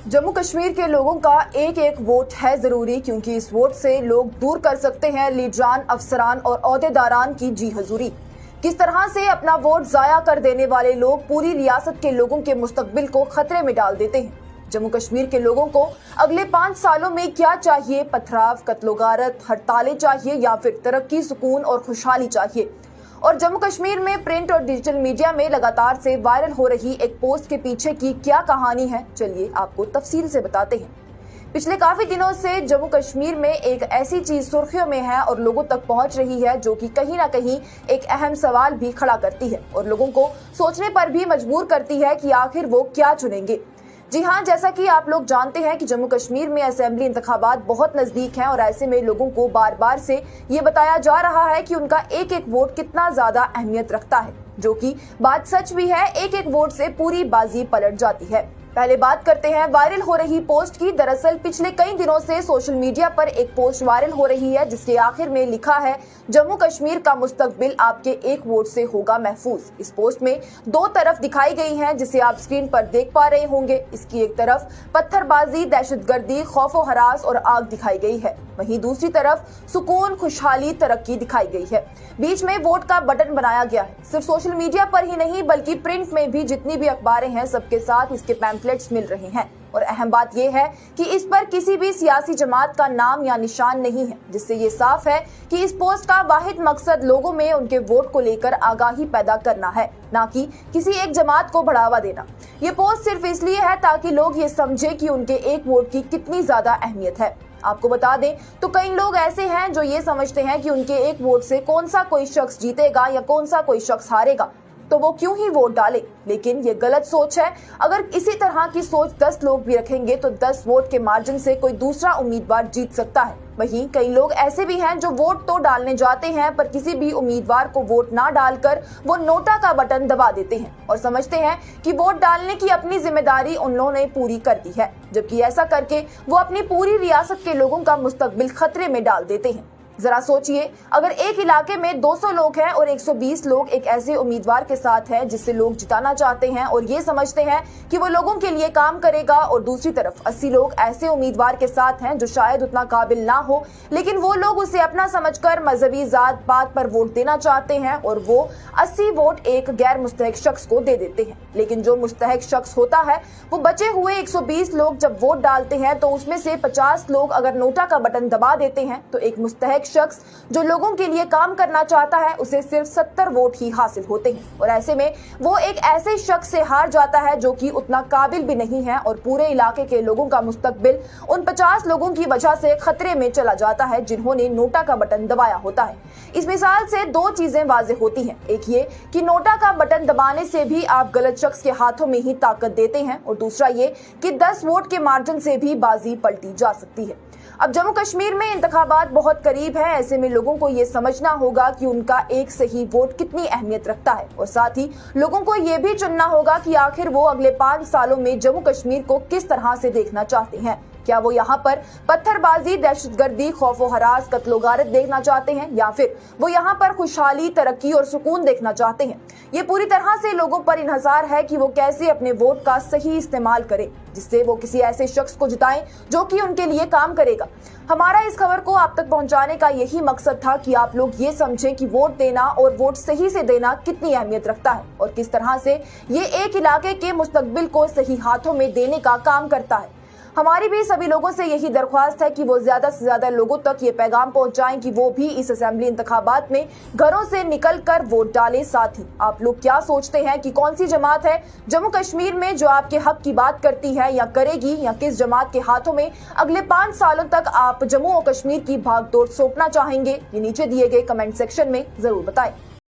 जम्मू कश्मीर के लोगों का एक एक वोट है जरूरी, क्योंकि इस वोट से लोग दूर कर सकते हैं लीडरान, अफसरान और ओहदेदारान की जी हजूरी। किस तरह से अपना वोट जाया कर देने वाले लोग पूरी रियासत के लोगों के मुस्तकबिल को खतरे में डाल देते हैं। जम्मू कश्मीर के लोगों को अगले 5 सालों में क्या चाहिए? पथराव, कत्लोगारत, हड़तालें चाहिए या फिर तरक्की, सुकून और खुशहाली चाहिए? और जम्मू कश्मीर में प्रिंट और डिजिटल मीडिया में लगातार से वायरल हो रही एक पोस्ट के पीछे की क्या कहानी है, चलिए आपको तफसील से बताते हैं। पिछले काफी दिनों से जम्मू कश्मीर में एक ऐसी चीज सुर्खियों में है और लोगों तक पहुंच रही है जो कि कहीं ना कहीं एक अहम सवाल भी खड़ा करती है और लोगों को सोचने पर भी मजबूर करती है कि आखिर वो क्या चुनेंगे। जी हाँ, जैसा कि आप लोग जानते हैं कि जम्मू कश्मीर में असेंबली इंतखाबात बहुत नजदीक हैं और ऐसे में लोगों को बार बार से ये बताया जा रहा है कि उनका एक एक वोट कितना ज्यादा अहमियत रखता है, जो कि बात सच भी है। एक एक वोट से पूरी बाजी पलट जाती है। पहले बात करते हैं वायरल हो रही पोस्ट की। दरअसल पिछले कई दिनों से सोशल मीडिया पर एक पोस्ट वायरल हो रही है जिसके आखिर में लिखा है, जम्मू कश्मीर का मुस्तकबिल आपके एक वोट से होगा महफूज। इस पोस्ट में 2 तरफ दिखाई गई हैं जिसे आप स्क्रीन पर देख पा रहे होंगे। इसकी एक तरफ पत्थरबाजी, दहशतगर्दी, खौफो हरास और आग दिखाई गई है, वहीं दूसरी तरफ सुकून, खुशहाली, तरक्की दिखाई गई है। बीच में वोट का बटन बनाया गया है। सिर्फ सोशल मीडिया पर ही नहीं बल्कि प्रिंट में भी जितनी भी अखबारें हैं सबके साथ इसके पैम्फलेट्स मिल रहे हैं। और अहम बात यह है कि इस पर किसी भी सियासी जमात का नाम या निशान नहीं है, जिससे ये साफ है कि इस पोस्ट का वाहिद मकसद लोगों में उनके वोट को लेकर आगाही पैदा करना है, ना कि किसी एक जमात को बढ़ावा देना। ये पोस्ट सिर्फ इसलिए है ताकि लोग ये समझे कि उनके एक वोट की कितनी ज्यादा अहमियत है। आपको बता दें तो कई लोग ऐसे हैं जो ये समझते हैं कि उनके एक वोट से कौन सा कोई शख्स जीतेगा या कौन सा कोई शख्स हारेगा, तो वो क्यों ही वोट डाले। लेकिन ये गलत सोच है। अगर इसी तरह की सोच 10 लोग भी रखेंगे तो 10 वोट के मार्जिन से कोई दूसरा उम्मीदवार जीत सकता है। वहीं कई लोग ऐसे भी हैं जो वोट तो डालने जाते हैं पर किसी भी उम्मीदवार को वोट ना डालकर वो नोटा का बटन दबा देते हैं और समझते हैं कि वोट डालने की अपनी जिम्मेदारी उन्होंने पूरी कर दी है, जबकि ऐसा करके वो अपनी पूरी रियासत के लोगों का मुस्तकबिल खतरे में डाल देते हैं। जरा सोचिए, अगर एक इलाके में 200 लोग हैं और 120 लोग एक ऐसे उम्मीदवार के साथ हैं जिससे लोग जिताना चाहते हैं और ये समझते हैं कि वो लोगों के लिए काम करेगा, और दूसरी तरफ 80 लोग ऐसे उम्मीदवार के साथ हैं जो शायद उतना काबिल ना हो लेकिन वो लोग उसे अपना समझकर मजहबी जात पात पर वोट देना चाहते हैं और वो 80 वोट एक गैर मुस्तहिक शख्स को दे देते हैं। लेकिन जो मुस्तहिक शख्स होता है वो बचे हुए 120 लोग जब वोट डालते हैं तो उसमें से 50 लोग अगर नोटा का बटन दबा देते हैं तो एक मुस्तहिक शख्स जो लोगों के लिए काम करना चाहता है उसे सिर्फ 70 वोट ही हासिल होते हैं, और ऐसे में वो एक ऐसे शख्स से हार जाता है जो कि उतना काबिल भी नहीं है और पूरे इलाके के लोगों का मुस्तकबिल उन 50 लोगों की वजह से खतरे में चला जाता है जिन्होंने नोटा का बटन दबाया होता है। इस मिसाल से 2 चीजें वाज़ेह होती हैं। एक ये कि नोटा का बटन दबाने से भी आप गलत शख्स के हाथों में ही ताकत देते हैं, और दूसरा ये कि 10 वोट के मार्जिन से भी बाजी पलटी जा सकती है। अब जम्मू कश्मीर में इंतखाबात बहुत करीब है, ऐसे में लोगों को ये समझना होगा कि उनका एक सही वोट कितनी अहमियत रखता है, और साथ ही लोगों को ये भी चुनना होगा कि आखिर वो अगले 5 सालों में जम्मू कश्मीर को किस तरह से देखना चाहते हैं। क्या वो यहाँ पर पत्थरबाजी, दहशतगर्दी, खौफो हरास, कत्लोगारत देखना चाहते हैं या फिर वो यहाँ पर खुशहाली, तरक्की और सुकून देखना चाहते हैं? ये पूरी तरह से लोगों पर इन्हसार है कि वो कैसे अपने वोट का सही इस्तेमाल करें जिससे वो किसी ऐसे शख्स को जिताएं जो कि उनके लिए काम करेगा। हमारा इस खबर को आप तक पहुंचाने का यही मकसद था कि आप लोग ये समझें कि वोट देना और वोट सही से देना कितनी अहमियत रखता है और किस तरह से ये एक इलाके के मुस्तकबिल को सही हाथों में देने का काम करता है। हमारी भी सभी लोगों से यही दरख्वास्त है कि वो ज्यादा से ज्यादा लोगों तक ये पैगाम पहुंचाएं कि वो भी इस असेंबली इंतखाबात में घरों से निकलकर वोट डालें। साथ ही आप लोग क्या सोचते हैं कि कौन सी जमात है जम्मू कश्मीर में जो आपके हक की बात करती है या करेगी, या किस जमात के हाथों में अगले 5 सालों तक आप जम्मू और कश्मीर की भागदौड़ सौंपना चाहेंगे? ये नीचे दिए गए कमेंट सेक्शन में जरूर बताएं।